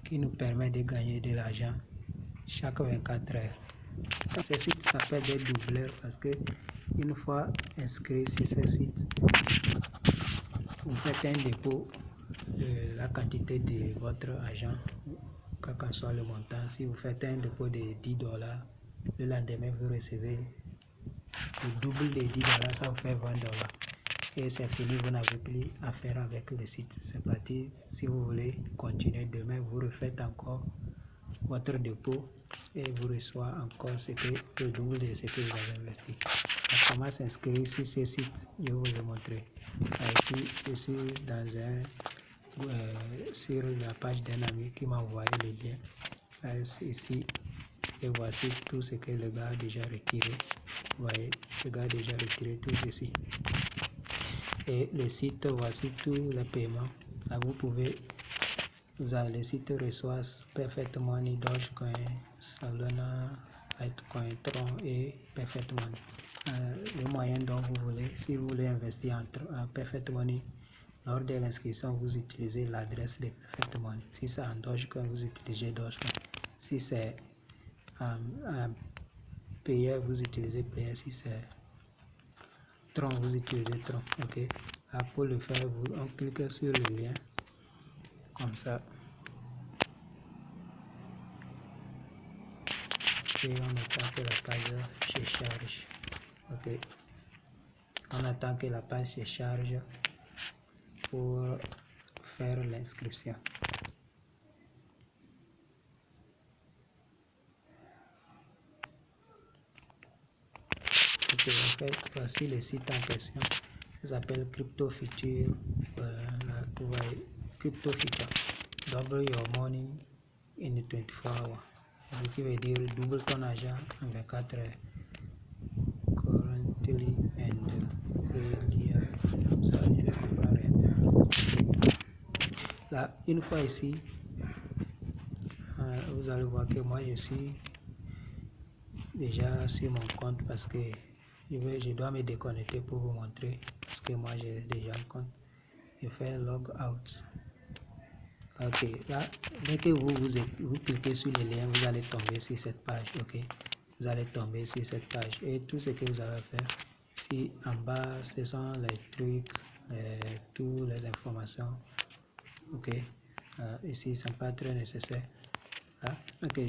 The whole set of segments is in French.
qui nous permet de gagner de l'argent chaque 24 heures. Ce site s'appelle des doubleurs parce que une fois inscrit sur ce site, vous faites un dépôt de la quantité de votre argent, quel que soit le montant. Si vous faites un dépôt de $10, le lendemain vous recevez le double de $10, ça vous fait $20. Et c'est fini, vous n'avez plus à faire avec le site. C'est parti. Si vous voulez continuer demain, vous refaites encore votre dépôt et vous recevez encore le double de ce que vous avez investi. Comment s'inscrire sur ce site? Je vais vous le montrer. Ici, je suis sur la page d'un ami qui m'a envoyé le lien. Ici, et voici tout ce que le gars a déjà retiré. Vous voyez, le gars a déjà retiré tout ceci. Et le site, voici tous les paiements. Là, le site reçoit Perfect Money, Dogecoin, Solana, Litecoin, Tron et Perfect Money. Le moyen dont vous voulez, si vous voulez investir en Perfect Money, lors de l'inscription, vous utilisez l'adresse de Perfect Money. Si c'est en Dogecoin, vous utilisez Dogecoin. Si c'est en Payer, vous utilisez Payer. Si c'est Tron, vous utilisez Tron. Ok. Pour le faire, on clique sur le lien comme ça. Et on attend que la page se charge. Ok. On attend que la page se charge pour faire l'inscription. Ok, en fait, voici le site en question. Ça s'appelle Crypto Future. Vous voyez, Crypto Future. Double your money in 24 hours. Ce qui veut dire double ton argent en 24 heures. Currently and really. Ça, je ne comprends rien. Là, une fois ici, vous allez voir que moi je suis déjà sur mon compte parce que je dois me déconnecter pour vous montrer parce que moi j'ai déjà un compte. Je fais log out. Ok, là, dès que vous cliquez sur le lien, vous allez tomber sur cette page. Ok, vous allez tomber sur cette page et tout ce que vous avez à faire, si en bas ce sont les trucs, toutes les informations. Ok, ici c'est pas très nécessaire. Là, ok,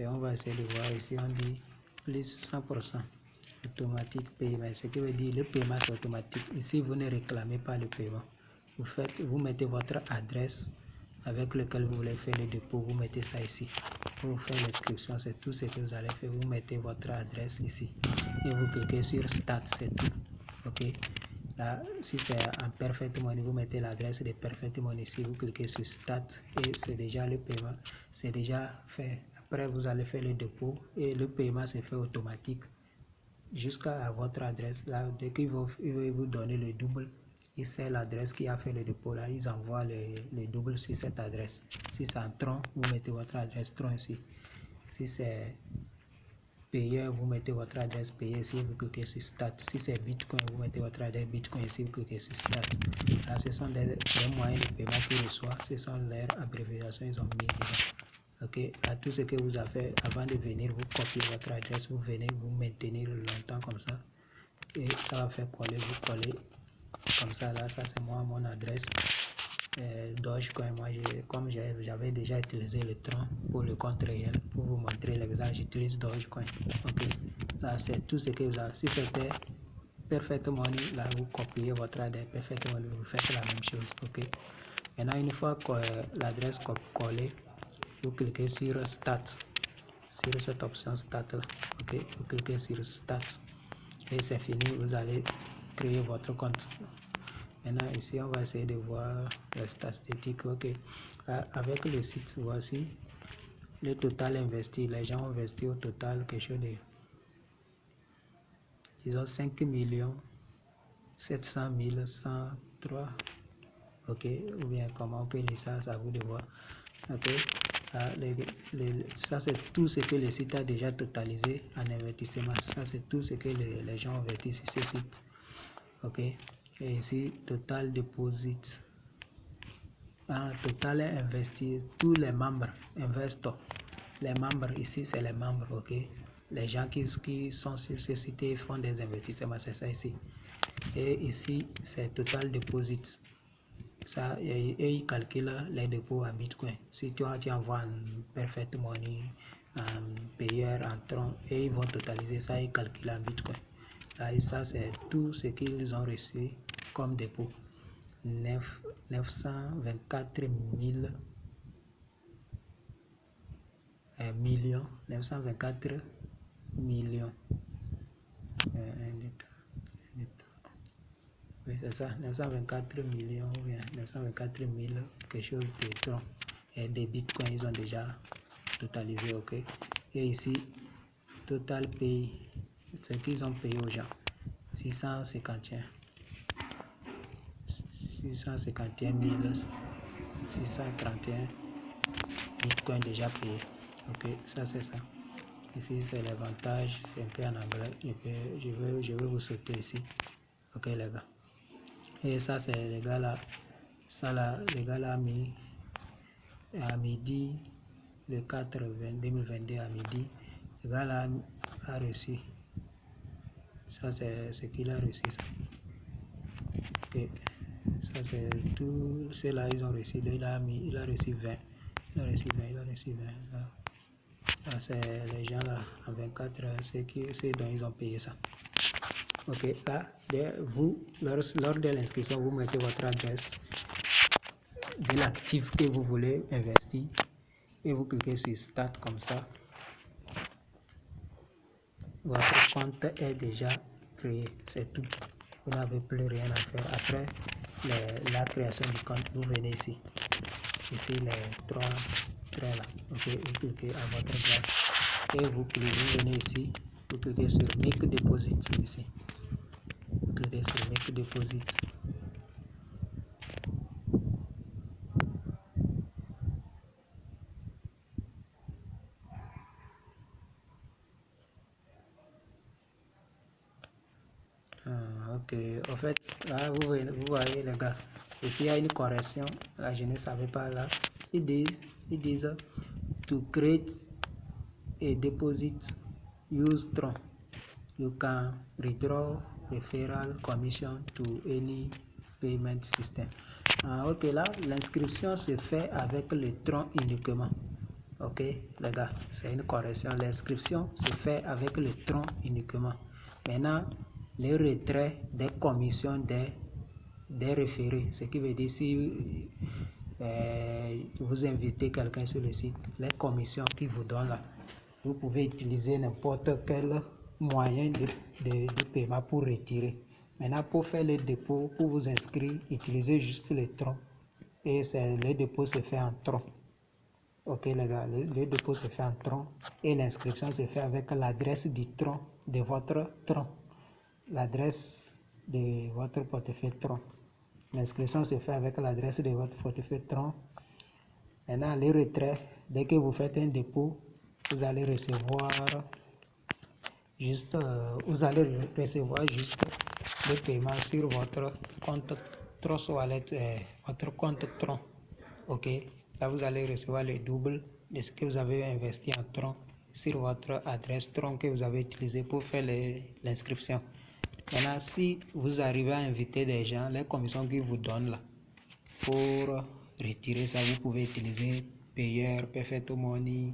on va essayer de voir ici. On dit plus 100% automatique paiement, ce qui veut dire le paiement c'est automatique. Ici vous ne réclamez pas le paiement. Vous mettez votre adresse avec lequel vous voulez faire le dépôt, vous mettez ça ici. Vous faites l'inscription, c'est tout ce que vous allez faire. Vous mettez votre adresse ici et vous cliquez sur Start, c'est tout. Ok. Là, si c'est en Perfect Money, vous mettez l'adresse de Perfect Money ici, vous cliquez sur Start et c'est déjà le paiement, c'est déjà fait. Après, vous allez faire le dépôt et le paiement se fait automatique jusqu'à votre adresse. Là, dès qu'ils vont vous donner le double, et c'est l'adresse qui a fait le dépôt là, ils envoient le double sur cette adresse. Si c'est en Tron, vous mettez votre adresse Tron ici. Si c'est Payer, vous mettez votre adresse Payer ici, vous cliquez sur Start. Si c'est Bitcoin, vous mettez votre adresse Bitcoin ici, vous cliquez sur Start. Là, ce sont des moyens de paiement qu'ils reçoivent, ce sont leurs abréviations, ils ont mis dedans. Ok, à tout ce que vous avez avant de venir, vous copiez votre adresse, vous venez vous maintenir longtemps comme ça et ça va faire coller, vous collez comme ça. Là, ça c'est moi, mon adresse Dogecoin. Moi, comme j'avais déjà utilisé le Tron pour le compte réel, pour vous montrer l'exemple, j'utilise Dogecoin. Ok, là c'est tout ce que vous avez. Si c'était Perfect Money, là vous copiez votre adresse Perfect Money, vous faites la même chose. Ok, maintenant une fois que l'adresse collée, vous cliquez sur Start, sur cette option Start là. Ok, vous cliquez sur Start et c'est fini, vous allez créer votre compte. Maintenant ici on va essayer de voir les statistiques. Ok, avec le site, voici le total investi. Les gens ont investi au total quelque chose de, ils ont 5 700 103. Ok, ou bien comment on peut lire ça, c'est à vous de voir. Ok, ça c'est tout ce que le site a déjà totalisé en investissement. Ça c'est tout ce que les gens ont investi sur ce site. Ok, et ici total deposit. total investi, tous les membres, investors. Les membres ici, c'est les membres, ok? Les gens qui sont sur ce site font des investissements, c'est ça ici. Et ici, c'est total deposit. Ça, et ils calculent les dépôts en Bitcoin. Si tu envoies en Perfect Money, en payeur, en tronc, et ils vont totaliser ça, ils calculent en Bitcoin. Là, et ça, c'est tout ce qu'ils ont reçu comme dépôt. 924 000 millions. 924 millions. Oui, c'est ça, 924 millions, 924 000 quelque chose de tronc. Et des bitcoins, ils ont déjà totalisé, ok. Et ici, total pay, ce qu'ils ont payé aux gens, 651 631 bitcoins déjà payés, ok. Ça c'est ça. Ici c'est l'avantage, c'est un peu en anglais, je vais vous sauter ici, ok les gars. Et ça c'est les gars là, ça là, les gars là mis à midi le 4 2022 à midi, le gars là a reçu, ça c'est ce qu'il a reçu ça. Ok, ça c'est tout, ceux-là ils ont reçu, il a reçu 20, il a reçu 20, il a reçu 20. Là, c'est les gens là en 24 heures, c'est dont ils ont payé ça. Ok, là, vous, lors de l'inscription, vous mettez votre adresse de l'actif que vous voulez investir et vous cliquez sur Start comme ça. Votre compte est déjà créé, c'est tout. Vous n'avez plus rien à faire. Après la création du compte, vous venez ici. Ici, les trois traits là. Ok, vous cliquez à votre place et vous venez ici. Vous cliquez sur Make Deposit ici. Vous cliquez sur Make Deposit. Ok, en fait, là, vous voyez les gars, ici il y a une correction, là je ne savais pas là, ils disent to create a deposit, use Tron, you can withdraw referral commission to any payment system. Ok, là, l'inscription se fait avec le Tron uniquement. Ok, les gars, c'est une correction, l'inscription se fait avec le Tron uniquement. Maintenant, le retrait des commissions des référés, ce qui veut dire si vous invitez quelqu'un sur le site, les commissions qu'il vous donne là, vous pouvez utiliser n'importe quel moyen de paiement pour retirer. Maintenant, pour faire le dépôt, pour vous inscrire, utilisez juste le Tron et le dépôt se fait en Tron. Ok les gars, le dépôt se fait en Tron et l'inscription se fait avec l'adresse du Tron, de votre Tron, l'adresse de votre portefeuille Tron. L'inscription se fait avec l'adresse de votre portefeuille Tron. Maintenant, le retrait, dès que vous faites un dépôt, vous allez recevoir juste, le paiement sur votre compte Tron Wallet, votre compte Tron. Ok, là vous allez recevoir le double de ce que vous avez investi en Tron sur votre adresse Tron que vous avez utilisé pour faire l'inscription. Maintenant, si vous arrivez à inviter des gens, les commissions qu'ils vous donnent là, pour retirer ça, vous pouvez utiliser Payer, Perfect Money,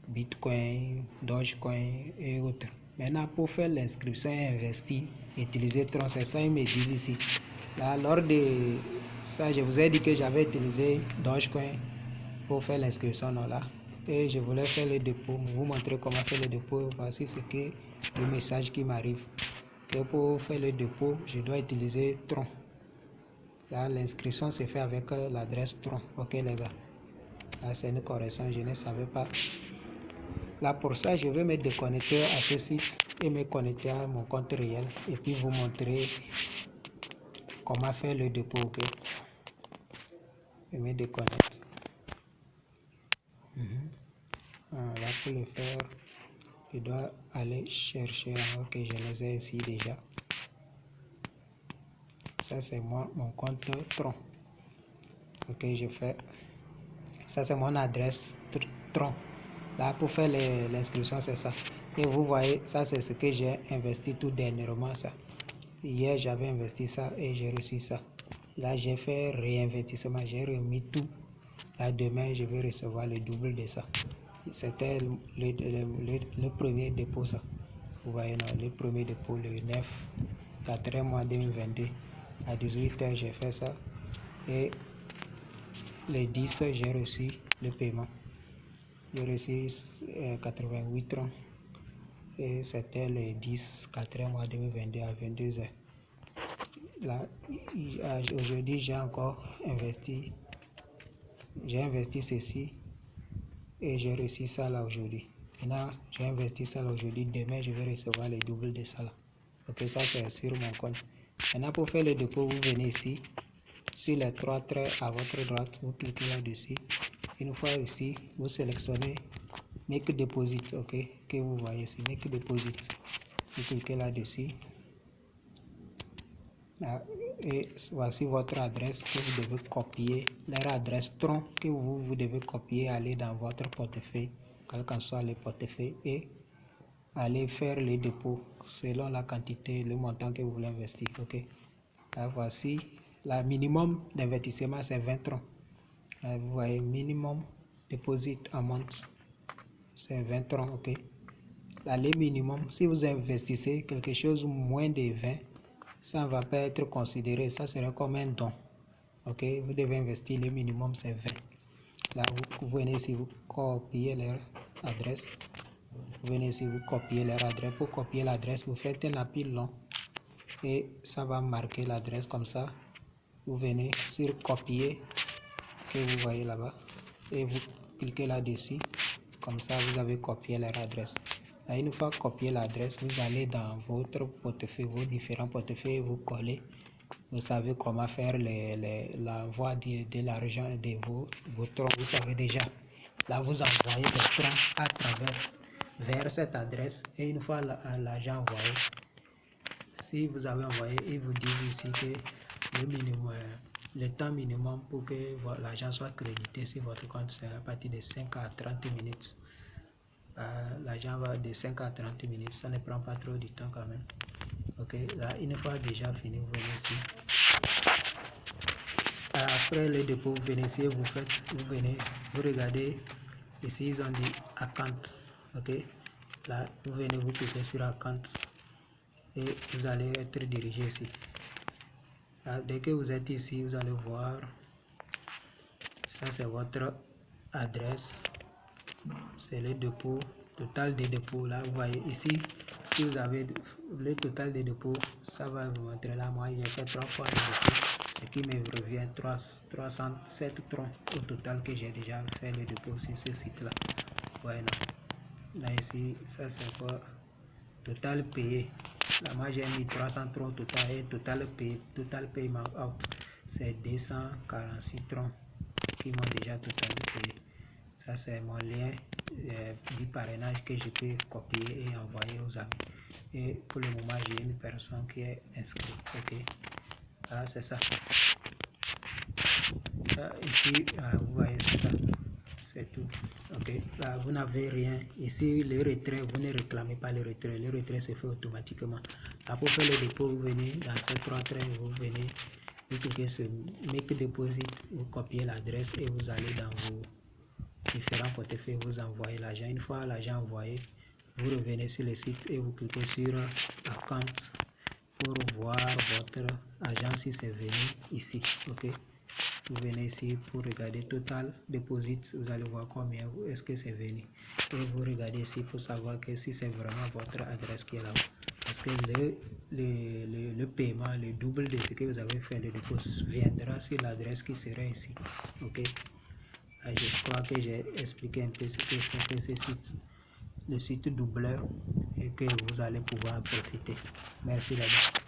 Bitcoin, Dogecoin et autres. Maintenant, pour faire l'inscription et investir, utilisez Tron, c'est ça ils me disent ici. Là, lors de ça, je vous ai dit que j'avais utilisé Dogecoin pour faire l'inscription là. Et je voulais faire le dépôt, vous montrer comment faire le dépôt. Voici ce que le message qui m'arrive. Et pour faire le dépôt, je dois utiliser Tron. Là, l'inscription se fait avec l'adresse Tron. Ok les gars. Là, c'est une correction, je ne savais pas. Là, pour ça, je vais me déconnecter à ce site et me connecter à mon compte réel. Et puis vous montrer comment faire le dépôt. Ok. Je me déconnecte. Là, pour le faire, je dois aller chercher. Ok, je les ai ici déjà. Ça, c'est moi, mon compte Tron. Ok, je fais. Ça, c'est mon adresse Tron. Là, pour faire l'inscription, c'est ça. Et vous voyez, ça, c'est ce que j'ai investi tout dernièrement, ça. Hier, j'avais investi ça et j'ai reçu ça. Là, j'ai fait réinvestissement, j'ai remis tout. Là, demain, je vais recevoir le double de ça. C'était le premier dépôt, ça. Vous voyez, non, le premier dépôt, le 9, 4 mois 2022. À 18h, j'ai fait ça. Et le 10, j'ai reçu le paiement. J'ai reçu 88 francs. Et c'était le 10, 4 mois 2022 à 22h. Là, aujourd'hui, j'ai encore investi. J'ai investi ceci et j'ai reçu ça là aujourd'hui. Maintenant, j'ai investi ça là aujourd'hui. Demain, je vais recevoir le double de ça là. Ok, ça c'est sur mon compte. Maintenant, pour faire le dépôt, vous venez ici. Sur les 3 traits à votre droite, vous cliquez là-dessus. Une fois ici, vous sélectionnez Make Deposit, ok, que vous voyez ici, Make Deposit. Vous cliquez là-dessus. Et voici votre adresse que vous devez copier, leur adresse Tron que vous devez copier, aller dans votre portefeuille, quel qu'en soit le portefeuille, et aller faire le dépôt selon la quantité, le montant que vous voulez investir. Ok. Là, voici la minimum d'investissement, c'est 20 troncs. Là, vous voyez, minimum deposit amount, c'est 20 troncs. Ok. Là, le minimum, si vous investissez quelque chose moins de 20, ça ne va pas être considéré, ça sera comme un don. Ok, vous devez investir, le minimum c'est 20. Là, vous venez ici, vous copiez leur adresse. Vous venez ici, vous copiez leur adresse. Pour copier l'adresse, vous faites un appel long et ça va marquer l'adresse comme ça. Vous venez sur copier que vous voyez là-bas et vous cliquez là-dessus. Comme ça, vous avez copié leur adresse. Là, une fois copié l'adresse, vous allez dans votre portefeuille, vos différents portefeuilles, vous collez. Vous savez comment faire l'envoi de l'argent de vos troncs. Vous savez déjà. Là, vous envoyez les troncs à travers vers cette adresse. Et une fois l'argent envoyé, si vous avez envoyé, ils vous disent ici que le temps minimum pour que l'argent soit crédité sur votre compte, c'est à partir de 5 à 30 minutes. L'argent va de 5 à 30 minutes, ça ne prend pas trop de temps quand même. Ok, là, une fois déjà fini, vous venez ici. Après le dépôt, vous venez ici, vous regardez ici, ils ont dit account. Ok, là, vous venez, vous cliquez sur account et vous allez être dirigé ici. Là, dès que vous êtes ici, vous allez voir, ça c'est votre adresse, c'est le dépôt, total des dépôts. Là, vous voyez ici, si vous avez le total des dépôts, ça va vous montrer là. Moi, j'ai fait 3 fois le dépôt, ce qui me revient 307 troncs au total que j'ai déjà fait le dépôt sur ce site-là. Voilà. Là, ici, ça c'est quoi? Total payé. Là, moi, j'ai mis 300 troncs total et total payment out, c'est 246 troncs qui m'ont déjà totalement payé. Ça, c'est mon lien du parrainage que je peux copier et envoyer aux amis. Et pour le moment, j'ai une personne qui est inscrite. Ok. Voilà, c'est ça. Ici, vous voyez, c'est ça. C'est tout. Ok. Là, vous n'avez rien. Ici, le retrait, vous ne réclamez pas le retrait. Le retrait se fait automatiquement. Là, pour faire le dépôt, vous venez dans ces 3 traits, vous venez, vous cliquez sur Make Deposit, vous copiez l'adresse et vous allez dans vos différents portefeuilles, vous envoyez l'argent. Une fois l'argent envoyé, vous revenez sur le site et vous cliquez sur Account pour voir votre argent si c'est venu ici. Ok, vous venez ici pour regarder Total Deposit, vous allez voir combien est-ce que c'est venu et vous regardez ici pour savoir que si c'est vraiment votre adresse qui est là, parce que le paiement, le double de ce que vous avez fait, le dépôt viendra sur l'adresse qui sera ici. Ok. Je crois que j'ai expliqué un peu ce que c'est que ce site, le site doubleur, et que vous allez pouvoir en profiter. Merci là-bas.